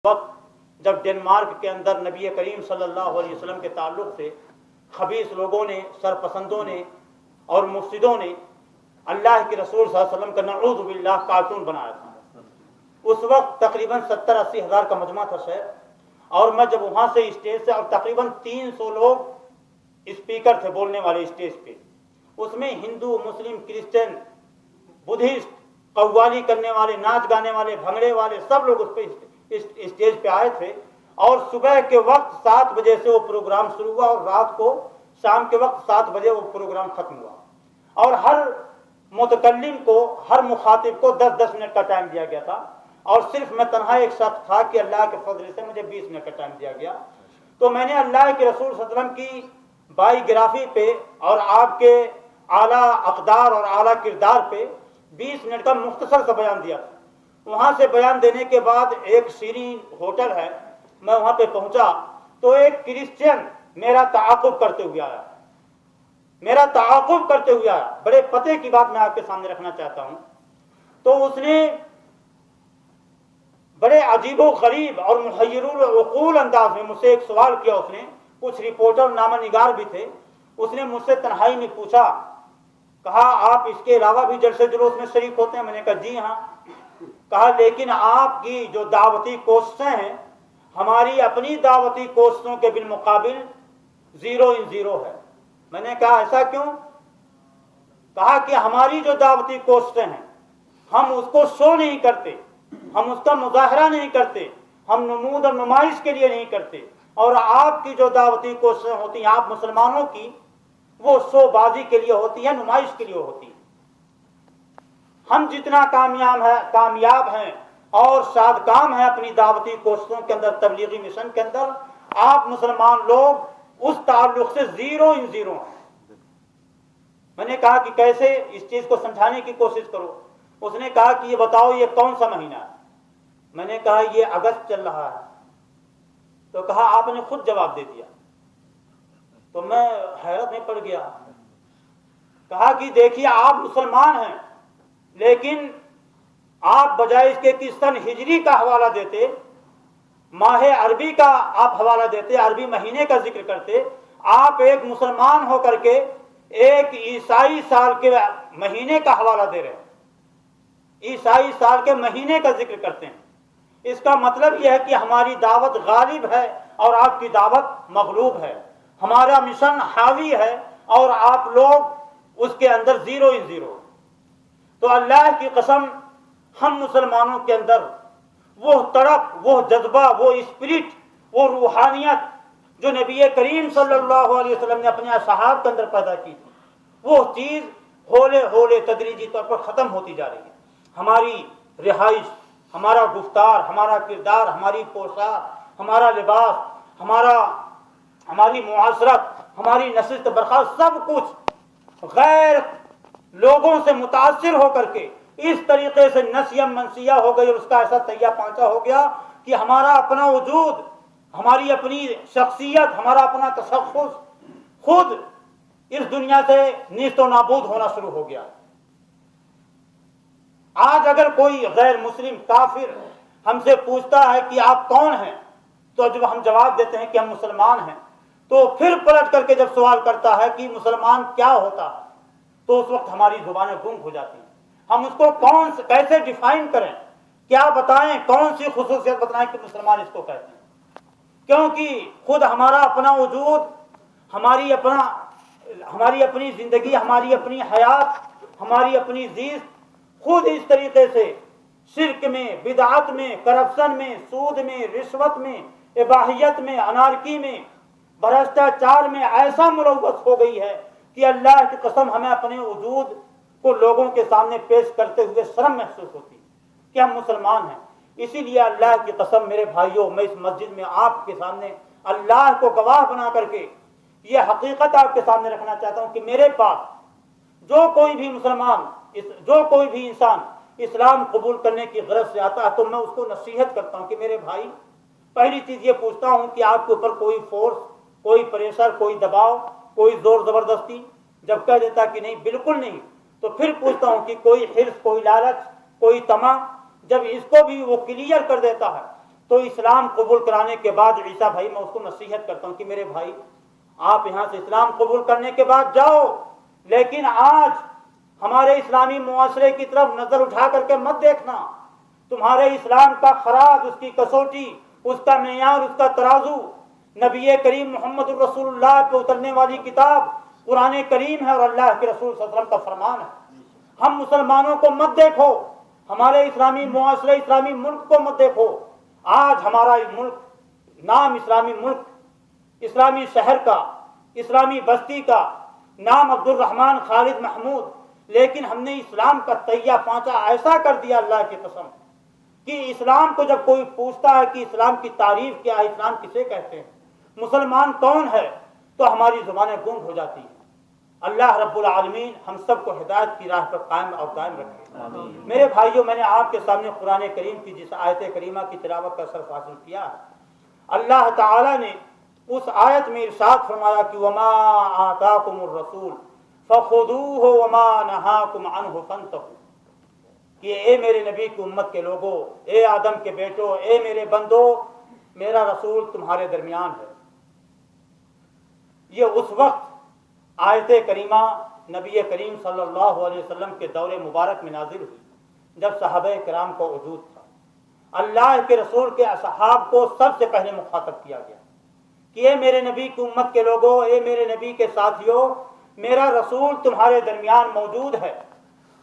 وقت جب ڈنمارک کے اندر نبی کریم صلی اللہ علیہ وسلم کے تعلق سے خبیث لوگوں نے، سرپسندوں نے اور مفسدوں نے اللہ کے رسول صلی اللہ علیہ وسلم کا نعوذ باللہ کارٹون بنایا تھا. اس وقت تقریباً 70-80 ہزار کا مجمع تھا شہر، اور میں جب وہاں سے اسٹیج سے، اور تقریباً 300 لوگ اسپیکر تھے بولنے والے اسٹیج پہ، اس میں ہندو، مسلم، کرسچن، بدھسٹ، قوالی کرنے والے، ناچ گانے والے، بھنگڑے والے، سب لوگ اس پہ اسٹیج پہ آئے تھے. اور صبح کے وقت 7 بجے سے وہ پروگرام شروع ہوا، اور رات کو شام کے وقت 7 بجے وہ پروگرام ختم ہوا. اور ہر متکلم کو، ہر مخاطب کو 10-10 منٹ کا ٹائم دیا گیا تھا، اور صرف میں تنہا ایک شخص تھا کہ اللہ کے فضل سے مجھے 20 منٹ کا ٹائم دیا گیا. تو میں نے اللہ کے رسول صلی اللہ علیہ وسلم کی بائیوگرافی پہ اور آپ کے اعلیٰ اقدار اور اعلیٰ کردار پہ 20 منٹ کا مختصر سا بیان دیا تھا. وہاں سے بیان دینے کے بعد ایک شیرین ہوٹل ہے، میں وہاں پہ پہنچا تو ایک کرسچین میرا تعاقب کرتے ہوئے آیا، بڑے پتے کی بات میں آپ کے سامنے رکھنا چاہتا ہوں. تو اس نے بڑے عجیب و غریب اور محیر العقول انداز میں مجھ سے ایک سوال کیا. اس نے، کچھ رپورٹر نامہ نگار بھی تھے، اس نے مجھ سے تنہائی میں پوچھا، کہا آپ اس کے علاوہ بھی جلسے جلوس میں شریک ہوتے ہیں؟ میں نے کہا جی ہاں. کہا لیکن آپ کی جو دعوتی کوششیں ہیں ہماری اپنی دعوتی کوششوں کے بالمقابل 0 ہے. میں نے کہا ایسا کیوں؟ کہا کہ ہماری جو دعوتی کوششیں ہیں ہم اس کو شو نہیں کرتے، ہم اس کا مظاہرہ نہیں کرتے، ہم نمود اور نمائش کے لیے نہیں کرتے. اور آپ کی جو دعوتی کوششیں ہوتی ہیں آپ مسلمانوں کی، وہ شو بازی کے لیے ہوتی ہیں، نمائش کے لیے ہوتی ہیں. ہم جتنا کامیاب ہیں اور شاد کام ہیں اپنی دعوتی کوششوں کے اندر، تبلیغی مشن کے اندر، آپ مسلمان لوگ اس تعلق سے 0 ہیں. میں نے کہا کہ کیسے؟ اس چیز کو سمجھانے کی کوشش کرو. اس نے کہا کہ یہ بتاؤ یہ کون سا مہینہ ہے؟ میں نے کہا یہ اگست چل رہا ہے. تو کہا آپ نے خود جواب دے دیا. تو میں حیرت میں پڑ گیا. کہا کہ دیکھیے آپ مسلمان ہیں، لیکن آپ بجائے اس کے کہ سن ہجری کا حوالہ دیتے، ماہ عربی کا آپ حوالہ دیتے، عربی مہینے کا ذکر کرتے، آپ ایک مسلمان ہو کر کے ایک عیسائی سال کے مہینے کا حوالہ دے رہے ہیں، عیسائی سال کے مہینے کا ذکر کرتے ہیں. اس کا مطلب یہ ہے کہ ہماری دعوت غالب ہے اور آپ کی دعوت مغلوب ہے، ہمارا مشن حاوی ہے اور آپ لوگ اس کے اندر 0. تو اللہ کی قسم ہم مسلمانوں کے اندر وہ تڑپ، وہ جذبہ، وہ اسپرٹ، وہ روحانیت جو نبی کریم صلی اللہ علیہ وسلم نے اپنے اصحاب کے اندر پیدا کی تھی، وہ چیز ہولے ہولے تدریجی طور پر ختم ہوتی جا رہی ہے. ہماری رہائش، ہمارا گفتار، ہمارا کردار، ہماری پوشاک، ہمارا لباس، ہماری معاشرت، ہماری نشست برخاست، سب کچھ غیر لوگوں سے متاثر ہو کر کے اس طریقے سے نسیم منسیہ ہو گئی، اور اس کا ایسا تہیا پانچا ہو گیا کہ ہمارا اپنا وجود، ہماری اپنی شخصیت، ہمارا اپنا تشخص خود اس دنیا سے نیست و نابود ہونا شروع ہو گیا. آج اگر کوئی غیر مسلم کافر ہم سے پوچھتا ہے کہ آپ کون ہیں، تو جب ہم جواب دیتے ہیں کہ ہم مسلمان ہیں، تو پھر پلٹ کر کے جب سوال کرتا ہے کہ مسلمان کیا ہوتا ہے، تو اس وقت ہماری زبانیں گم ہو جاتی ہیں. ہم اس کو کیسے ڈیفائن کریں، کیا بتائیں، کون سی خصوصیت بتائیں کہ مسلمان اس کو کہتے ہیں؟ کیونکہ خود ہمارا اپنا وجود، ہماری اپنی زندگی، ہماری اپنی حیات، ہماری اپنی زیست خود اس طریقے سے شرک میں، بدعت میں، کرپشن میں، سود میں، رشوت میں، اباحیت میں، انارکی میں، بھرشٹاچار میں ایسا ملوث ہو گئی ہے کہ اللہ کی قسم ہمیں اپنے وجود کو لوگوں کے سامنے پیش کرتے ہوئے شرم محسوس ہوتی ہے کہ ہم مسلمان ہیں. اسی لیے اللہ کی قسم میرے بھائیوں، میں اس مسجد میں آپ کے سامنے اللہ کو گواہ بنا کر کے یہ حقیقت آپ کے سامنے رکھنا چاہتا ہوں کہ میرے پاس جو کوئی بھی مسلمان، جو کوئی بھی انسان اسلام قبول کرنے کی غرض سے آتا ہے، تو میں اس کو نصیحت کرتا ہوں کہ میرے بھائی، پہلی چیز یہ پوچھتا ہوں کہ آپ کے اوپر کوئی فورس، کوئی پریشر، کوئی دباؤ، کوئی زور زبردستی؟ جب کہہ دیتا کہ نہیں، بالکل نہیں، تو پھر پوچھتا ہوں کہ کوئی حرص، کوئی لالچ، کوئی طمع؟ جب اس کو بھی وہ کلیئر کر دیتا ہے تو اسلام قبول کرانے کے بعد عیسیٰ بھائی میں اس کو نصیحت کرتا ہوں کہ میرے بھائی آپ یہاں سے اسلام قبول کرنے کے بعد جاؤ، لیکن آج ہمارے اسلامی معاشرے کی طرف نظر اٹھا کر کے مت دیکھنا۔ تمہارے اسلام کا خراج، اس کی کسوٹی، اس کا معیار، اس کا ترازو نبی کریم محمد الرسول اللہ پہ اترنے والی کتاب قرآن کریم ہے اور اللہ کے رسول صلی اللہ علیہ وسلم کا فرمان ہے۔ ہم مسلمانوں کو مت دیکھو، ہمارے اسلامی معاشرے، اسلامی ملک کو مت دیکھو۔ آج ہمارا ملک نام اسلامی ملک، اسلامی شہر کا، اسلامی بستی کا نام عبد الرحمن خالد محمود، لیکن ہم نے اسلام کا تہیہ پانچا ایسا کر دیا اللہ کی قسم کہ اسلام کو جب کوئی پوچھتا ہے کہ اسلام کی تعریف کیا ہے، اسلام کسے کہتے ہیں، مسلمان کون ہے، تو ہماری زبانیں گنگ ہو جاتی ہیں۔ اللہ رب العالمین ہم سب کو ہدایت کی راہ پر قائم اور دائم رکھے۔ میرے بھائیوں، میں نے آپ کے سامنے قرآن کریم کی جس آیت کریمہ کی تلاوت کا شرف حاصل کیا ہے، اللہ تعالیٰ نے اس آیت میں ارشاد فرمایا کہ وما آتاکم الرسول فخذوہ وما نہاکم عنہ فانتہوا، کہ اے میرے نبی کی امت کے لوگوں، اے آدم کے بیٹو، اے میرے بندو، میرا رسول تمہارے درمیان ہے۔ یہ اس وقت آیت کریمہ نبی کریم صلی اللہ علیہ وسلم کے دور مبارک میں نازل ہوئی، جب صحابہ کرام کو وجود تھا۔ اللہ کے رسول کے اصحاب کو سب سے پہلے مخاطب کیا گیا کہ اے میرے نبی کی امت کے لوگوں، اے میرے نبی کے ساتھیوں، میرا رسول تمہارے درمیان موجود ہے۔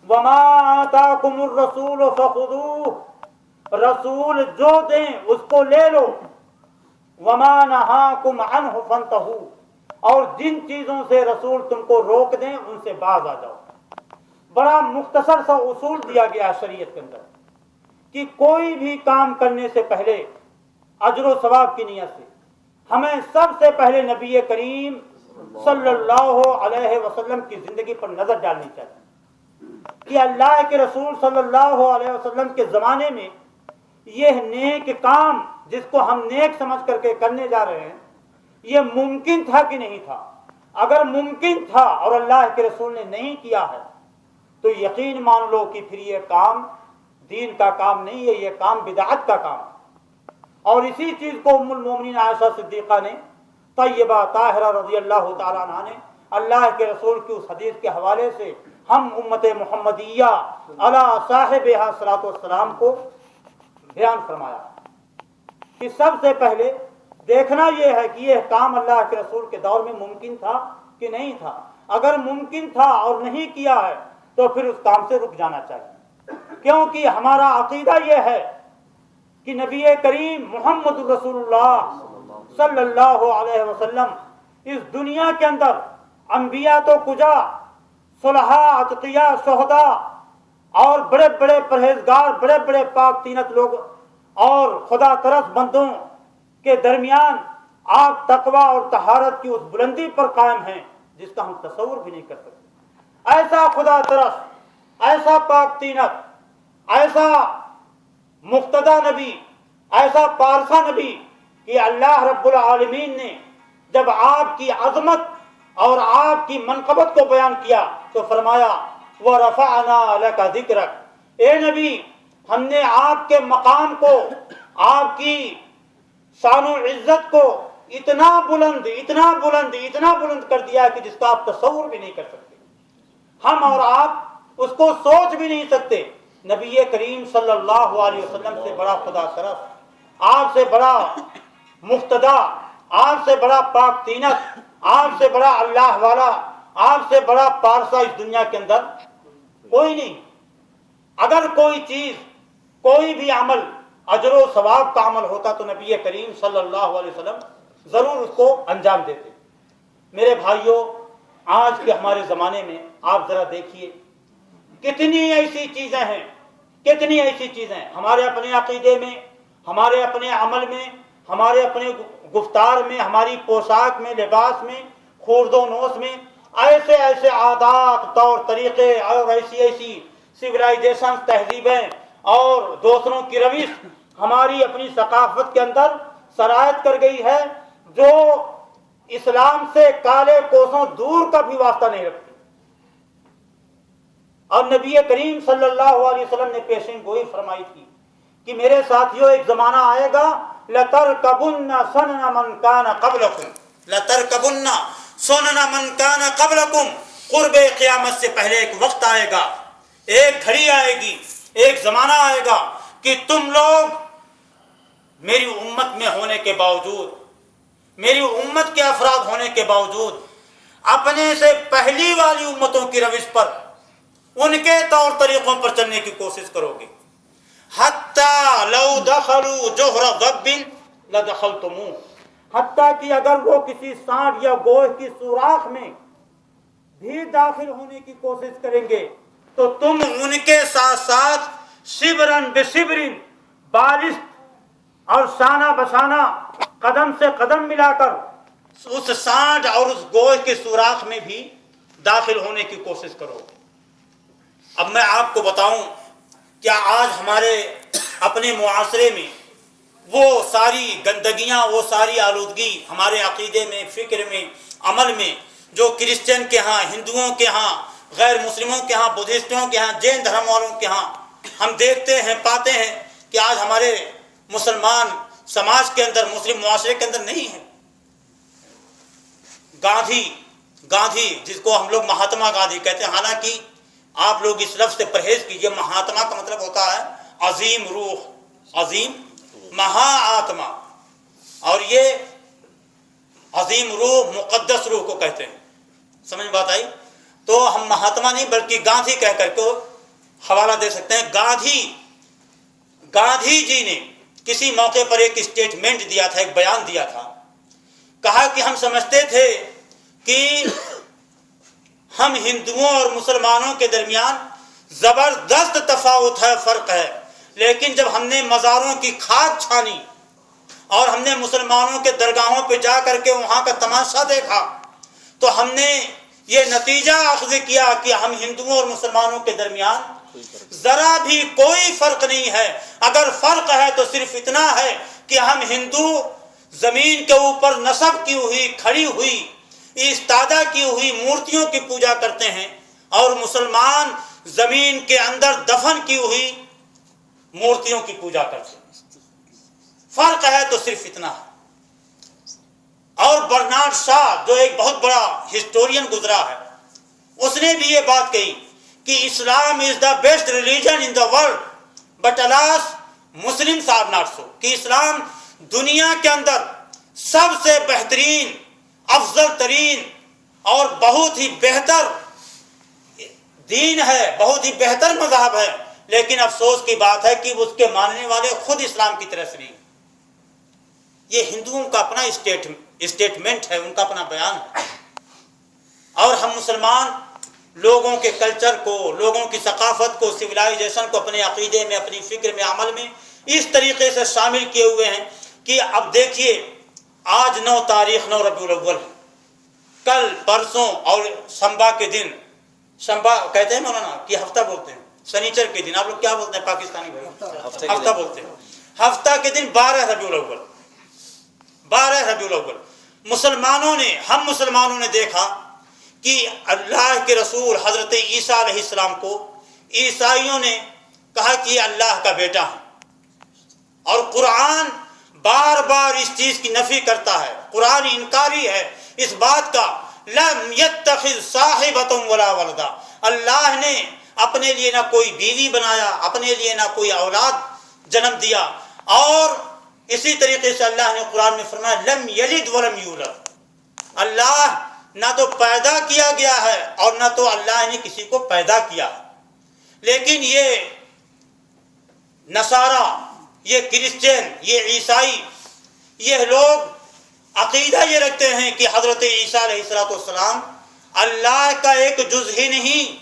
وما آتاکم الرسول فخذوہ، رسول جو دیں اس کو لے لو۔ وما نہاکم عنہ فانتہوا، اور جن چیزوں سے رسول تم کو روک دیں ان سے باز آ جاؤ۔ بڑا مختصر سا اصول دیا گیا شریعت کے اندر کہ کوئی بھی کام کرنے سے پہلے اجر و ثواب کی نیت سے ہمیں سب سے پہلے نبی کریم صلی اللہ علیہ وسلم کی زندگی پر نظر ڈالنی چاہیے کہ اللہ کے رسول صلی اللہ علیہ وسلم کے زمانے میں یہ نیک کام جس کو ہم نیک سمجھ کر کے کرنے جا رہے ہیں، یہ ممکن تھا کہ نہیں تھا؟ اگر ممکن تھا اور اللہ کے رسول نے نہیں کیا ہے تو یقین مان لو کہ پھر یہ کام دین کا کام نہیں ہے، یہ کام بدعت کا کام ہے۔ اور اسی چیز کو ام المومنین عائشہ صدیقہ نے، طیبہ طاہرہ رضی اللہ تعالیٰ عنہ نے اللہ کے رسول کی اس حدیث کے حوالے سے ہم امت محمدیہ علی صاحبہا صلاۃ والسلام کو بیان فرمایا کہ سب سے پہلے دیکھنا یہ ہے کہ یہ کام اللہ کے رسول کے دور میں ممکن تھا کہ نہیں تھا۔ اگر ممکن تھا اور نہیں کیا ہے تو پھر اس کام سے رک جانا چاہیے، کیونکہ ہمارا عقیدہ یہ ہے کہ نبی کریم محمد رسول اللہ صلی اللہ علیہ وسلم اس دنیا کے اندر انبیاء تو کجا، صلحاء، اتقیاء، شہداء اور بڑے بڑے پرہیزگار، بڑے بڑے پاک تینت لوگ اور خدا ترس بندوں کے درمیان آپ تقوی اور طہارت کی اس بلندی پر قائم ہیں جس کا ہم تصور بھی نہیں کر سکتے۔ ایسا خدا ترس، ایسا پاک تینت، ایسا مقتدی نبی، ایسا پارسا نبی کہ اللہ رب العالمین نے جب آپ کی عظمت اور آپ کی منقبت کو بیان کیا تو فرمایا وَرَفَعْنَا لَكَ ذِكْرَكَ، اے نبی ہم نے آپ کے مقام کو، آپ کی شان و عزت کو اتنا بلند اتنا بلند اتنا بلند کر دیا کہ جس کا آپ تصور بھی نہیں کر سکتے، ہم اور آپ اس کو سوچ بھی نہیں سکتے۔ نبی کریم صلی اللہ علیہ وسلم سے بڑا خدا ترس، آپ سے بڑا مقتدا، آپ سے بڑا پاک تینت، آپ سے بڑا اللہ والا، آپ سے بڑا پارسا اس دنیا کے اندر کوئی نہیں۔ اگر کوئی چیز، کوئی بھی عمل اجر و ثواب کا عمل ہوتا تو نبی کریم صلی اللہ علیہ وسلم ضرور اس کو انجام دیتے۔ میرے بھائیوں، آج کے ہمارے زمانے میں آپ ذرا دیکھیے کتنی ایسی چیزیں ہیں، کتنی ایسی چیزیں ہمارے اپنے عقیدے میں، ہمارے اپنے عمل میں، ہمارے اپنے گفتار میں، ہماری پوشاک میں، لباس میں، خورد و نوش میں ایسے ایسے عادات، طور طریقے اور ایسی ایسی سویلائزیشن، تہذیبیں اور دوسروں کی روش ہماری اپنی ثقافت کے اندر سرایت کر گئی ہے جو اسلام سے کالے کوسوں دور کا بھی واسطہ نہیں رکھتی۔ اور نبی کریم صلی اللہ علیہ وسلم نے پیشین گوئی فرمائی تھی کہ میرے ساتھیوں ایک زمانہ آئے گا لَتَرْكَبُنَّ سَنَنَ مَنْ كَانَ قَبْلَكُمْ لَتَرْكَبُنَّ سُنَنَ مَنْ كَانَ قَبْلَكُمْ قرب قیامت سے پہلے ایک وقت آئے گا، ایک گھڑی آئے گی، ایک زمانہ آئے گا کہ تم لوگ میری امت میں ہونے کے باوجود، میری امت کے افراد ہونے کے باوجود اپنے سے پہلی والی امتوں کی روش پر، ان کے طور طریقوں پر چلنے کی کوشش کرو گے۔ حتیٰ لو دخلوا جوہر ضب لدخلتموہ، حتیٰ کہ اگر وہ کسی سانڈ یا گوہ کی سوراخ میں بھی داخل ہونے کی کوشش کریں گے تو تم ان کے ساتھ ساتھ شبرن بشبرن، بالشت اور شانہ بشانہ، قدم سے قدم ملا کر اس سانڈ اور اس گوہ کے سوراخ میں بھی داخل ہونے کی کوشش کرو۔ اب میں آپ کو بتاؤں، کیا آج ہمارے اپنے معاشرے میں وہ ساری گندگیاں، وہ ساری آلودگی ہمارے عقیدے میں، فکر میں، عمل میں، جو کرسچن کے ہاں، ہندوؤں کے ہاں، غیر مسلموں کے ہاں، بدھسٹوں کے ہاں، جین دھرم والوں کے ہاں ہم دیکھتے ہیں، پاتے ہیں کہ آج ہمارے مسلمان سماج کے اندر، مسلم معاشرے کے اندر نہیں ہے۔ گاندھی جس کو ہم لوگ مہاتما گاندھی کہتے ہیں، حالانکہ آپ لوگ اس لفظ سے پرہیز کیجئے، مہاتما کا مطلب ہوتا ہے عظیم روح، عظیم مہا آتما، اور یہ عظیم روح، مقدس روح کو کہتے ہیں۔ سمجھ بات آئی؟ تو ہم مہاتما نہیں بلکہ گاندھی کہہ کر کے حوالہ دے سکتے ہیں۔ گاندھی جی نے کسی موقع پر ایک اسٹیٹمنٹ دیا تھا، ایک بیان دیا تھا، کہا کہ ہم سمجھتے تھے کہ ہم ہندوؤں اور مسلمانوں کے درمیان زبردست تفاوت ہے، فرق ہے، لیکن جب ہم نے مزاروں کی کھاد چھانی اور ہم نے مسلمانوں کے درگاہوں پہ جا کر کے وہاں کا تماشا دیکھا تو ہم نے یہ نتیجہ اخذ کیا کہ ہم ہندوؤں اور مسلمانوں کے درمیان ذرا بھی کوئی فرق نہیں ہے۔ اگر فرق ہے تو صرف اتنا ہے کہ ہم ہندو زمین کے اوپر نصب کی ہوئی، کھڑی ہوئی، استادہ کی ہوئی مورتیوں کی پوجا کرتے ہیں، اور مسلمان زمین کے اندر دفن کی ہوئی مورتیوں کی پوجا کرتے ہیں۔ فرق ہے تو صرف اتنا ہے۔ اور برنارڈ شاہ جو ایک بہت بڑا ہسٹورین گزرا ہے، اس نے بھی یہ بات کہی کہ Islam is the best religion in the world but alas Muslims are not so, کہ اسلام دنیا کے اندر سب سے بہترین، افضل ترین اور بہت ہی بہتر دین ہے، بہت ہی بہتر مذہب ہے، لیکن افسوس کی بات ہے کہ اس کے ماننے والے خود اسلام کی طرف سے نہیں۔ یہ ہندوؤں کا اپنا اسٹیٹمنٹ ہے، ان کا اپنا بیان ہے، اور ہم مسلمان لوگوں کے کلچر کو، لوگوں کی ثقافت کو، سویلائزیشن کو اپنے عقیدے میں، اپنی فکر میں، عمل میں اس طریقے سے شامل کیے ہوئے ہیں کہ اب دیکھیے، آج 9 تاریخ 9 ربیع الاول، کل پرسوں اور سنبا کے دن، سنبا کہتے ہیں مولانا کہ ہفتہ بولتے ہیں، سنیچر کے دن، آپ لوگ کیا بولتے ہیں پاکستانی بھائی؟ ہفتہ بولتے ہیں۔ ہفتہ کے دن 12 ربیع الاول، 12 ربیع الاول مسلمانوں نے، ہم مسلمانوں نے دیکھا کہ اللہ کے رسول حضرت عیسیٰ علیہ السلام کو عیسائیوں نے کہا کہ یہ اللہ کا بیٹا ہے، اور قرآن بار بار اس چیز کی نفی کرتا ہے، قرآن انکاری ہے اس بات کا، لم یتخذ صاحبۃ ولا ولدا، اللہ نے اپنے لیے نہ کوئی بیوی بنایا، اپنے لیے نہ کوئی اولاد جنم دیا، اور اسی طریقے سے اللہ نے قرآن میں فرمایا لم یلد ولم یولد، اللہ نہ تو پیدا کیا گیا ہے اور نہ تو اللہ نے کسی کو پیدا کیا۔ لیکن یہ نصارہ، یہ کرسچن، یہ عیسائی، یہ لوگ عقیدہ یہ رکھتے ہیں کہ حضرت عیسیٰ علیہ السلام اللہ کا ایک جز ہی نہیں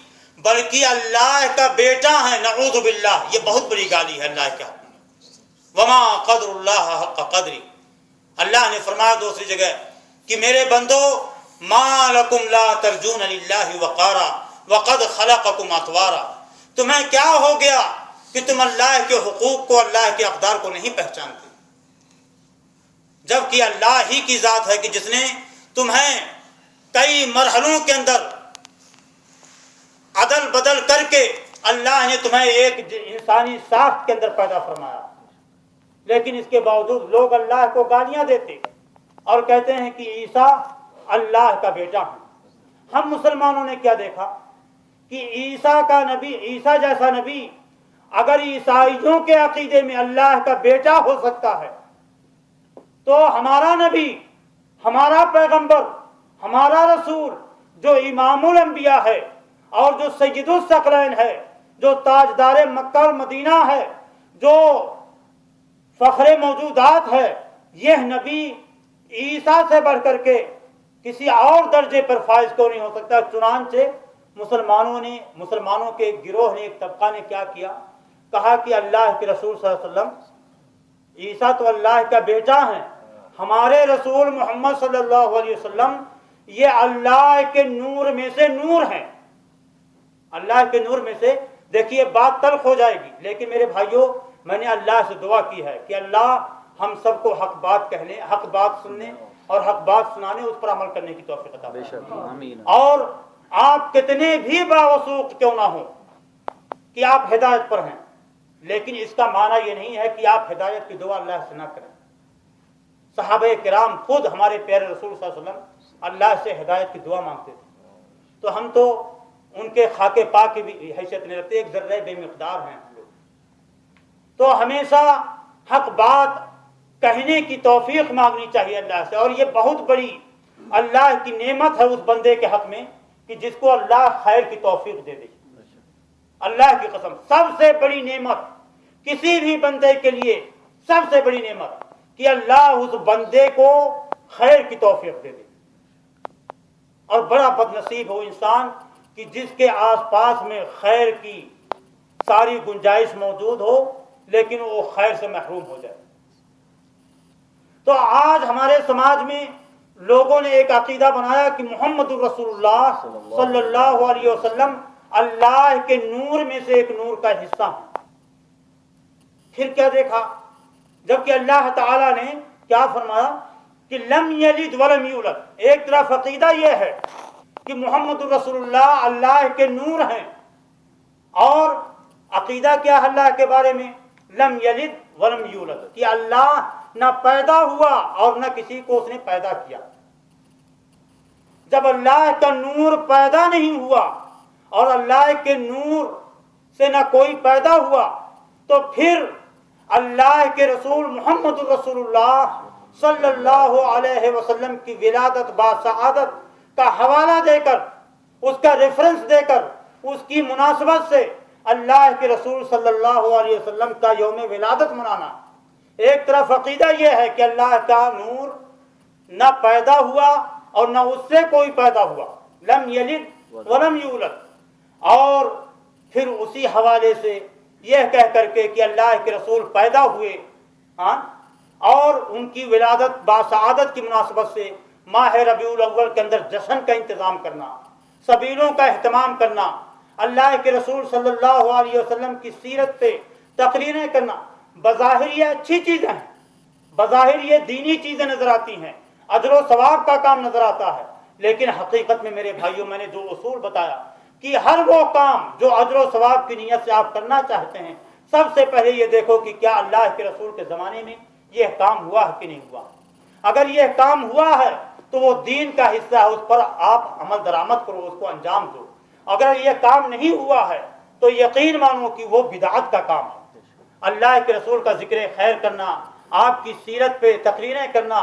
بلکہ اللہ کا بیٹا ہے، نعوذ باللہ، یہ بہت بڑی گالی ہے اللہ کا۔ وما قدر اللہ حق قدری، اللہ نے فرمایا دوسری جگہ کہ میرے بندو ما لکم لا ترجون للہ وقارا وقد خلقکم اطوارا، تمہیں کیا ہو گیا کہ تم اللہ کے حقوق کو، اللہ کے اقدار کو نہیں پہچانتے، جبکہ اللہ ہی کی ذات ہے کہ جس نے تمہیں کئی مرحلوں کے اندر عدل بدل کر کے اللہ نے تمہیں ایک انسانی ساخت کے اندر پیدا فرمایا، لیکن اس کے باوجود لوگ اللہ کو گالیاں دیتے اور کہتے ہیں کہ عیسیٰ اللہ کا بیٹا ہے۔ ہم مسلمانوں نے کیا دیکھا کہ عیسیٰ کا نبی، عیسیٰ جیسا نبی اگر عیسائیوں کے عقیدے میں اللہ کا بیٹا ہو سکتا ہے تو ہمارا نبی، ہمارا پیغمبر، ہمارا رسول جو امام الانبیاء ہے اور جو سید الثقلین ہے، جو تاجدار مکہ اور مدینہ ہے، جو فخر موجودات ہے، یہ نبی عیسیٰ سے بڑھ کر کے کسی اور درجے پر فائز کیوں نہیں ہو سکتا؟ چنانچہ مسلمانوں کے گروہ نے، ایک طبقہ نے کیا کیا؟ کہا کہ اللہ کے رسول صلی اللہ علیہ وسلم عیسیٰ تو اللہ کا بیٹا ہیں، ہمارے رسول محمد صلی اللہ علیہ وسلم یہ اللہ کے نور میں سے نور ہیں، اللہ کے نور میں سے۔ دیکھیے بات تلخ ہو جائے گی، لیکن میرے بھائیوں میں نے اللہ سے دعا کی ہے کہ اللہ ہم سب کو حق بات کہنے، حق بات سننے اور حق بات سنانے، اس پر عمل کرنے کی توفیق عطا فرمائے۔ اور آپ کتنے بھی باوثوق کیوں نہ ہوں کہ آپ ہدایت پر ہیں، لیکن اس کا معنی یہ نہیں ہے کہ آپ ہدایت کی دعا اللہ سے نہ کریں۔ صحابہ کرام خود ہمارے پیارے رسول صلی اللہ علیہ وسلم اللہ سے ہدایت کی دعا مانگتے تھے، تو ہم تو ان کے خاکے پاک کی بھی حیثیت نہیں رکھتے، ایک ذرہ بے مقدار ہیں ہم لوگ۔ تو ہمیشہ حق بات کہنے کی توفیق مانگنی چاہیے اللہ سے، اور یہ بہت بڑی اللہ کی نعمت ہے اس بندے کے حق میں کہ جس کو اللہ خیر کی توفیق دے دے۔ اللہ کی قسم سب سے بڑی نعمت کسی بھی بندے کے لیے، سب سے بڑی نعمت کہ اللہ اس بندے کو خیر کی توفیق دے دے۔ اور بڑا بد نصیب ہو انسان کہ جس کے آس پاس میں خیر کی ساری گنجائش موجود ہو لیکن وہ خیر سے محروم ہو جائے۔ تو آج ہمارے سماج میں لوگوں نے ایک عقیدہ بنایا کہ محمد الرسول اللہ صلی اللہ علیہ وسلم اللہ کے نور میں سے ایک نور کا حصہ ہیں۔ پھر کیا دیکھا؟ جبکہ اللہ تعالیٰ نے کیا فرمایا کہ لم یلد ولم یولد۔ ایک طرف عقیدہ یہ ہے کہ محمد الرسول اللہ اللہ کے نور ہیں، اور عقیدہ کیا ہے اللہ کے بارے میں؟ لم یلد ولم یولد، کہ اللہ نہ پیدا ہوا اور نہ کسی کو اس نے پیدا کیا۔ جب اللہ کا نور پیدا نہیں ہوا اور اللہ کے نور سے نہ کوئی پیدا ہوا، تو پھر اللہ کے رسول محمد الرسول اللہ صلی اللہ علیہ وسلم کی ولادت باسعادت کا حوالہ دے کر، اس کا ریفرنس دے کر، اس کی مناسبت سے اللہ کے رسول صلی اللہ علیہ وسلم کا یوم ولادت منانا۔ ایک طرف عقیدہ یہ ہے کہ اللہ کا نور نہ پیدا ہوا اور نہ اس سے کوئی پیدا ہوا، لم یلد ولم یولد، اور پھر اسی حوالے سے یہ کہہ کر کے کہ اللہ کے رسول پیدا ہوئے، اور ان کی ولادت باسعادت کی مناسبت سے ماہ ربیع الاول کے اندر جشن کا انتظام کرنا، سبیلوں کا اہتمام کرنا، اللہ کے رسول صلی اللہ علیہ وسلم کی سیرت پہ تقریریں کرنا۔ بظاہر یہ اچھی چیزیں ہیں، بظاہر یہ دینی چیزیں نظر آتی ہیں، اجر و ثواب کا کام نظر آتا ہے، لیکن حقیقت میں میرے بھائیوں میں نے جو اصول بتایا کہ ہر وہ کام جو اجر و ثواب کی نیت سے آپ کرنا چاہتے ہیں، سب سے پہلے یہ دیکھو کہ کیا اللہ کے رسول کے زمانے میں یہ کام ہوا ہے کہ نہیں ہوا۔ اگر یہ کام ہوا ہے تو وہ دین کا حصہ ہے، اس پر آپ عمل درآمد کرو، اس کو انجام دو۔ اگر یہ کام نہیں ہوا ہے تو یقین مانو کہ وہ بدعت کا کام ہے۔ اللہ کے رسول کا ذکر خیر کرنا، آپ کی سیرت پہ تقریریں کرنا،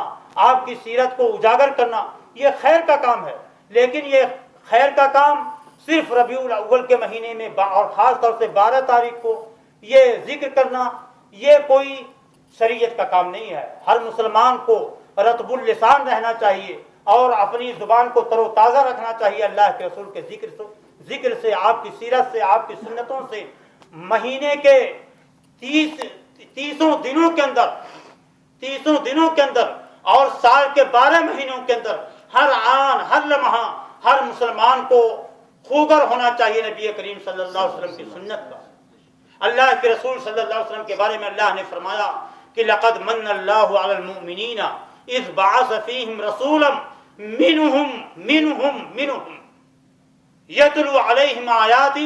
آپ کی سیرت کو اجاگر کرنا، یہ خیر کا کام ہے، لیکن یہ خیر کا کام صرف ربیع الاول کے مہینے میں اور خاص طور سے 12 تاریخ کو یہ ذکر کرنا، یہ کوئی شریعت کا کام نہیں ہے۔ ہر مسلمان کو رطب اللسان رہنا چاہیے اور اپنی زبان کو تر و تازہ رکھنا چاہیے اللہ کے رسول کے ذکر سے، آپ کی سیرت سے، آپ کی سنتوں سے۔ مہینے کے 30 دنوں کے اندر اور سال کے 12 مہینوں کے اندر ہر آن ہر لمحہ ہر مسلمان کو خوگر ہونا چاہیے نبی کریم صلی اللہ علیہ وسلم کی سنت کا۔ اللہ کے رسول صلی اللہ علیہ وسلم کے بارے میں اللہ نے فرمایا کہ لقد من اللہ علی المؤمنین اذ بعث فیہم رسولا منہم یتلو علیہم آیاتہ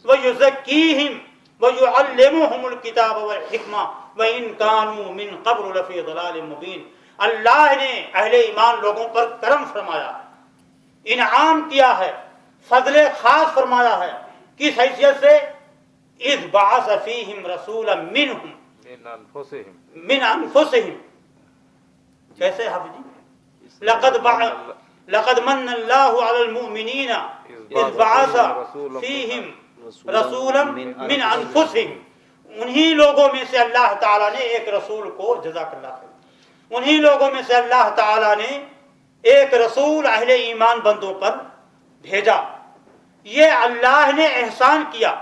ویزکیہم وَيُعَلِّمُهُمُ الْكِتَابَ وَالْحِكْمَةَ وَإِنْ كَانُوا مِنْ قَبْلُ لَفِي ضَلَالٍ مُبِينٍ۔ اللہ نے اہل ایمان لوگوں پر کرم فرمایا، انعام کیا ہے، فضل خاص فرمایا ہے۔ کس حیثیت سے؟ اذ بعث فیہم رسولا منہم من انفسہم۔ کیسے حافظ جی؟ لقد من اللہ علی المؤمنین اذ بعث فیہم رسولا من انفسہم۔ انہی لوگوں میں سے اللہ تعالیٰ نے ایک رسول کو، جزاک اللہ خیر، انہی لوگوں میں سے اللہ تعالیٰ نے ایک رسول اہل ایمان بندوں پر بھیجا۔ یہ اللہ نے احسان کیا۔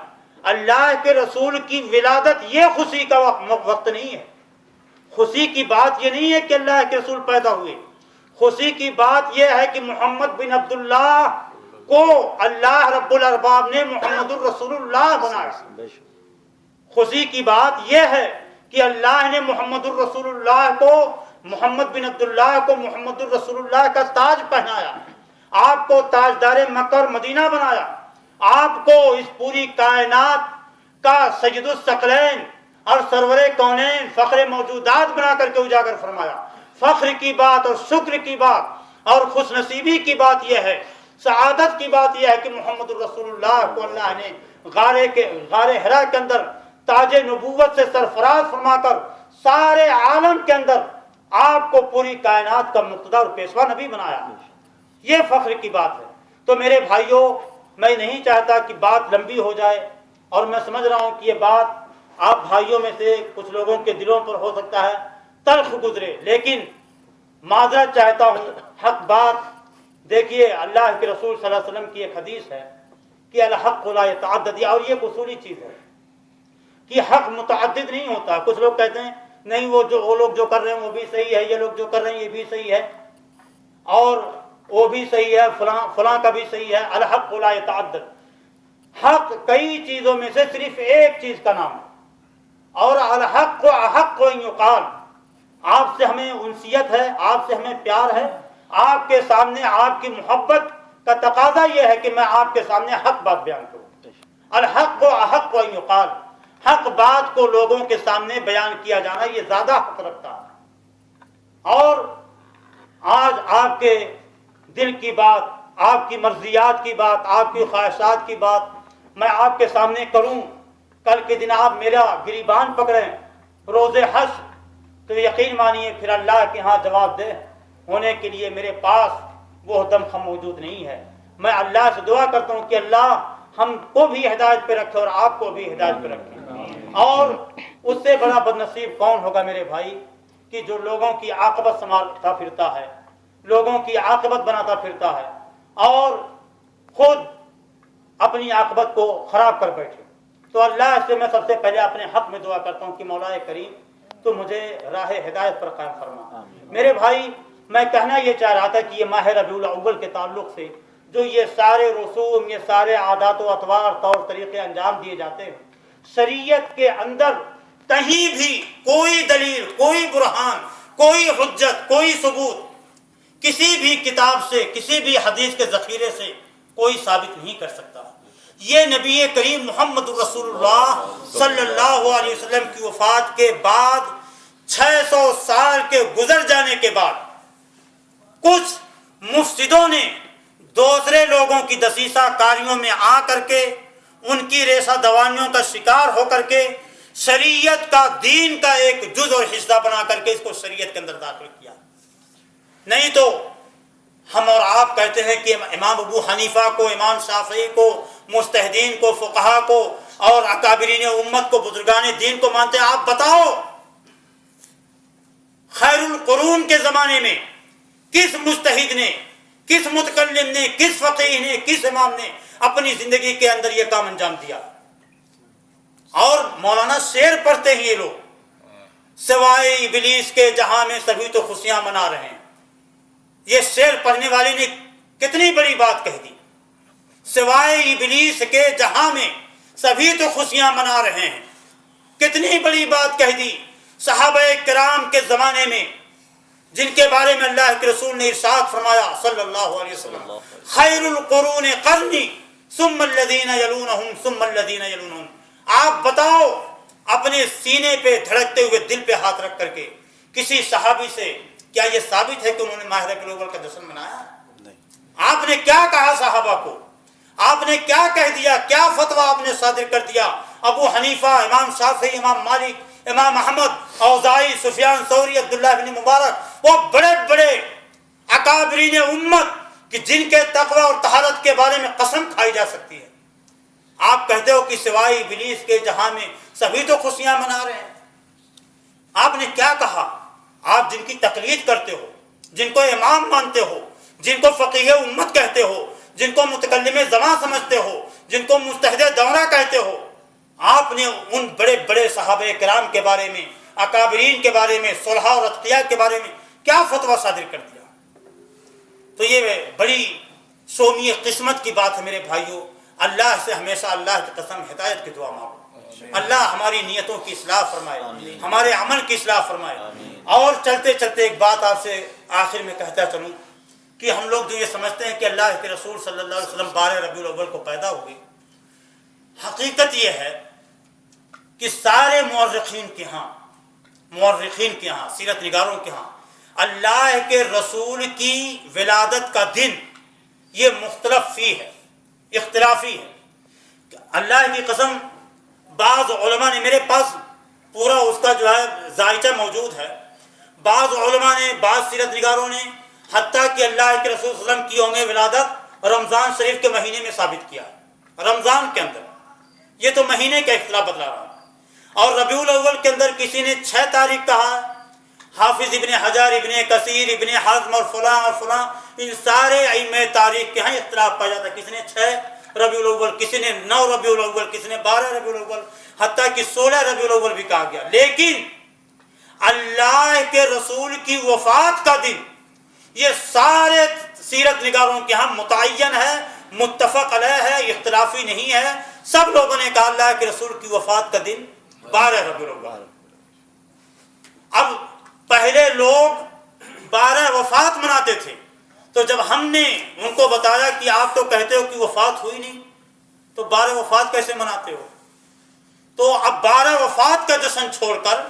اللہ کے رسول کی ولادت یہ خوشی کا وقت نہیں ہے۔ خوشی کی بات یہ نہیں ہے کہ اللہ کے رسول پیدا ہوئے، خوشی کی بات یہ ہے کہ محمد بن عبداللہ کو اللہ رب الارباب نے محمد الرسول اللہ بنایا۔ خوشی کی بات یہ ہے کہ اللہ نے محمد الرسول اللہ کو، محمد بن عبداللہ کو محمد الرسول اللہ کا تاج پہنایا، آپ کو تاجدار مکہ اور مدینہ بنایا، آپ کو اس پوری کائنات کا سید الثقلین اور سرور کونین فخر موجودات بنا کر کے اجاگر فرمایا۔ فخر کی بات اور شکر کی بات اور خوش نصیبی کی بات یہ ہے، سعادت کی بات یہ ہے کہ محمد الرسول اللہ کو اللہ نے غار حرا کے اندر تاج نبوت سے سرفراز فرما کر سارے عالم کے اندر آپ کو پوری کائنات کا مقتدی اور پیشوا نبی بنایا۔ یہ فخر کی بات ہے۔ تو میرے بھائیوں، میں نہیں چاہتا کہ بات لمبی ہو جائے، اور میں سمجھ رہا ہوں کہ یہ بات آپ بھائیوں میں سے کچھ لوگوں کے دلوں پر ہو سکتا ہے تلخ گزرے، لیکن معذرت چاہتا ہوں، حق بات۔ دیکھیے اللہ کے رسول صلی اللہ علیہ وسلم کی ایک حدیث ہے کہ الحق لا يتعدد، اور یہ اصولی چیز ہے کہ حق متعدد نہیں ہوتا۔ کچھ لوگ کہتے ہیں نہیں وہ لوگ جو کر رہے ہیں وہ بھی صحیح ہے، یہ لوگ جو کر رہے ہیں یہ بھی صحیح ہے، اور وہ بھی صحیح ہے، فلاں کا بھی صحیح ہے۔ الحق لا يتعدد، حق کئی چیزوں میں سے صرف ایک چیز کا نام ہے، اور الحق احق ان یقال۔ آپ سے ہمیں انسیت ہے، آپ سے ہمیں پیار ہے، آپ کے سامنے آپ کی محبت کا تقاضا یہ ہے کہ میں آپ کے سامنے حق بات بیان کروں۔ الحق احق ان یقال، حق بات کو لوگوں کے سامنے بیان کیا جانا یہ زیادہ حق رکھتا ہے۔ اور آج آپ کے دل کی بات، آپ کی مرضیات کی بات، آپ کی خواہشات کی بات میں آپ کے سامنے کروں، کل کے دن آپ میرا گریبان پکڑیں روز حشر، تو یقین مانیے پھر اللہ کے ہاں جواب دہ ہونے کے لیے میرے پاس وہ دمخم موجود نہیں ہے۔ میں اللہ سے دعا کرتا ہوں کہ اللہ ہم کو بھی ہدایت پہ رکھے اور آپ کو بھی ہدایت پہ رکھے۔ اور اس سے بڑا بدنصیب کون ہوگا میرے بھائی کہ جو لوگوں کی عاقبت سنبھالتا پھرتا ہے، لوگوں کی عاقبت بناتا پھرتا ہے، اور خود اپنی عاقبت کو خراب کر بیٹھے۔ تو اللہ سے میں سب سے پہلے اپنے حق میں دعا کرتا ہوں کہ مولا کریم تو مجھے راہ ہدایت پر قائم فرما۔ میرے بھائی، میں کہنا یہ چاہ رہا تھا کہ یہ ماہ ربیع الاول کے تعلق سے جو یہ سارے رسوم، یہ سارے عادات و اطوار، طور طریقے انجام دیے جاتے ہیں، شریعت کے اندر کہیں بھی کوئی دلیل، کوئی برہان، کوئی حجت، کوئی ثبوت کسی بھی کتاب سے، کسی بھی حدیث کے ذخیرے سے کوئی ثابت نہیں کر سکتا۔ یہ نبی کریم محمد رسول اللہ صلی اللہ علیہ وسلم کی وفات کے بعد 600 سال کے گزر جانے کے بعد کچھ مفسدوں نے دوسرے لوگوں کی دسیسہ کاریوں میں آ کر کے، ان کی ریشہ دوانیوں کا شکار ہو کر کے شریعت کا، دین کا ایک جز اور حصہ بنا کر کے اس کو شریعت کے اندر داخل کیا۔ نہیں تو ہم اور آپ کہتے ہیں کہ امام ابو حنیفہ کو، امام شافعی کو، مجتہدین کو، فقہا کو اور اکابرین امت کو، بزرگان دین کو مانتے ہیں۔ آپ بتاؤ خیر القرون کے زمانے میں کس مجتہد نے، کس متکلم نے، کس فقیہ نے، کس امام نے اپنی زندگی کے اندر یہ کام انجام دیا؟ اور مولانا شعر پڑھتے ہیں یہ لوگ، سوائے ابلیس کے جہاں میں سبھی تو خوشیاں منا رہے ہیں۔ یہ شعر پڑھنے والے نے کتنی بڑی بات کہہ دی، سوائے ابلیس کے جہاں میں سبھی تو خوشیاں منا رہے ہیں، کتنی بڑی بات کہہ دی۔ صحابہ کرام کے زمانے میں جن کے بارے میں اللہ کے رسول نے ارشاد فرمایا صلی اللہ علیہ وسلم، خیر القرون قرنی ثم الذین یلونہم ثم الذین یلونہم، آپ بتاؤ اپنے سینے پہ دھڑکتے ہوئے دل پہ ہاتھ رکھ کر کے کسی صحابی سے کیا یہ ثابت ہے کہ انہوں نے ماہ ربیع الاول کا جشن منایا؟ آپ نے کیا کہا صحابہ کو؟ آپ نے کیا کہہ دیا؟ کیا فتویٰ آپ نے صادر کر دیا؟ ابو حنیفہ، امام شافعی، امام مالک، امام احمد، اوزاعی، سفیان ثوری، عبداللہ بن مبارک، وہ بڑے بڑے اکابرین امت کہ جن کے تقوی اور طہارت کے بارے میں قسم کھائی جا سکتی ہے، آپ کہتے ہو کہ سوائے ابلیس کے جہاں میں سبھی تو خوشیاں منا رہے ہیں۔ آپ نے کیا کہا؟ آپ جن کی تقلید کرتے ہو، جن کو امام مانتے ہو، جن کو فقیہ امت کہتے ہو، جن کو متکلم زبان سمجھتے ہو، جن کو مجتہد دورہ کہتے ہو، آپ نے ان بڑے بڑے صحابہ کرام کے بارے میں، اکابرین کے بارے میں، صلحاء اور اتقیاء کے بارے میں کیا فتویٰ صادر کر دیا؟ تو یہ بڑی سومی قسمت کی بات ہے میرے بھائیوں۔ اللہ سے ہمیشہ اللہ کی قسم ہدایت کی دعا مانگو، اللہ ہماری نیتوں کی اصلاح فرمائے، ہمارے عمل کی اصلاح فرمائے۔ اور چلتے چلتے ایک بات آپ سے آخر میں کہتا چلوں کہ ہم لوگ جو یہ سمجھتے ہیں کہ اللہ کے رسول صلی اللہ علیہ وسلم 12 ربیع الاول کو پیدا ہوئے، حقیقت یہ ہے کہ سارے مورخین کے ہاں سیرت نگاروں کے ہاں اللہ کے رسول کی ولادت کا دن یہ اختلافی ہے۔ اللہ کی قسم بعض علماء نے، میرے پاس پورا اس کا جو ہے ذائچہ موجود ہے، بعض علماء نے، بعض سیرت نگاروں نے حتیٰ کہ اللہ کے رسول صلی اللہ علیہ وسلم کی یوم ولادت رمضان شریف کے مہینے میں ثابت کیا ہے، رمضان کے اندر۔ یہ تو مہینے کا اختلاف بتلا رہا ہے۔ اور ربیع الاول کے اندر کسی نے 6 تاریخ کہا، حافظ ابن حجر، ابن کثیر، ابن حزم اور فلاں ان سارے ائمہ تاریخ کے ہاں اختلاف پایا جاتا ہے۔ کسی نے 6 ربیع الاول، کسی نے 9 ربیع الاول، کسی نے 12 ربیع الاول، حتیٰ کہ 16 ربیع الاول بھی کہا گیا۔ لیکن اللہ کے رسول کی وفات کا دن یہ سارے سیرت نگاروں کے ہاں متعین ہے، متفق علیہ ہے، اختلافی نہیں ہے۔ سب لوگوں نے کہا اللہ کے رسول کی وفات کا دن 12 ربیع الاول۔ اب پہلے لوگ 12 وفات مناتے تھے، تو جب ہم نے ان کو بتایا کہ آپ تو کہتے ہو کہ وفات ہوئی نہیں، تو 12 وفات کیسے مناتے ہو؟ تو اب 12 وفات کا جشن چھوڑ کر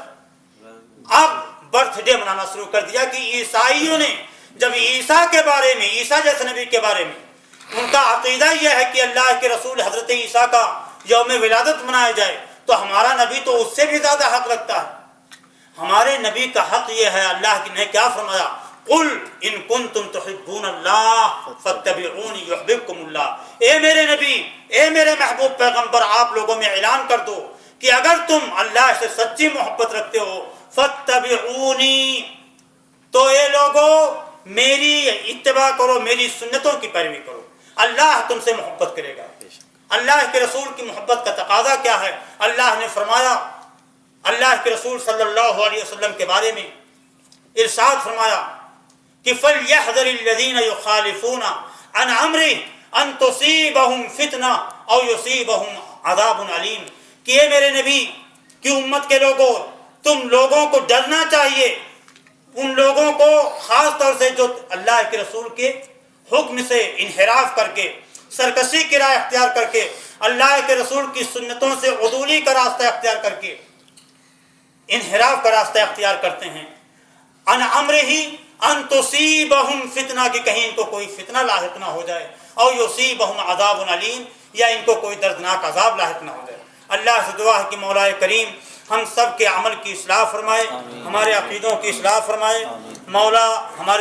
اب برتھ ڈے منانا شروع کر دیا کہ عیسائیوں نے جب عیسیٰ کے بارے میں، عیسیٰ جیسے نبی کے بارے میں ان کا عقیدہ یہ ہے کہ اللہ کے رسول حضرت عیسیٰ کا یوم ولادت منایا جائے، تو ہمارا نبی تو اس سے بھی زیادہ حق رکھتا ہے۔ ہمارے نبی کا حق یہ ہے، اللہ نے کیا فرمایا؟ قل ان کنتم تحبون اللہ فاتبعونی یحببکم اللہ۔ اے میرے نبی، اے میرے محبوب پیغمبر، آپ لوگوں میں اعلان کر دو کہ اگر تم اللہ سے سچی محبت رکھتے ہو فاتبعونی، تو اے لوگوں میری اتباع کرو، میری سنتوں کی پیروی کرو، اللہ تم سے محبت کرے گا۔ اللہ کے رسول کی محبت کا تقاضا کیا ہے؟ اللہ نے فرمایا، اللہ کے رسول صلی اللہ علیہ وسلم کے بارے میں ارشاد فرمایا کہ فَلْيَحْذَرِ الَّذِينَ يُخَالِفُونَ عَنْ أَمْرِهِ أَن تُصِيبَهُمْ فِتْنَةٌ أَوْ يُصِيبَهُمْ عَذَابٌ عَلِيمٌ کہ اے میرے نبی کی امت کے لوگوں، تم لوگوں کو ڈرنا چاہیے ان لوگوں کو، خاص طور سے جو اللہ کے رسول کے حکم سے انحراف کر کے، سرکشی کی راہ اختیار کر کے، اللہ کے رسول کی سنتوں سے عدولی کا راستہ اختیار کر کے انحراف کا راستہ اختیار کرتے ہیں۔ ان امرہ ان تصیبہم فتنہ کہ کہیں ان کو کوئی فتنہ لاحق نہ ہو جائے، او یصیبہم عذاب علیم یا ان کو کوئی دردناک عذاب لاحق نہ ہو جائے۔ اللہ سے دعا ہے کہ مولا کریم ہم سب کے عمل کی اصلاح فرمائے، ہمارے عقیدوں کی اصلاح فرمائے۔ مولا ہمارے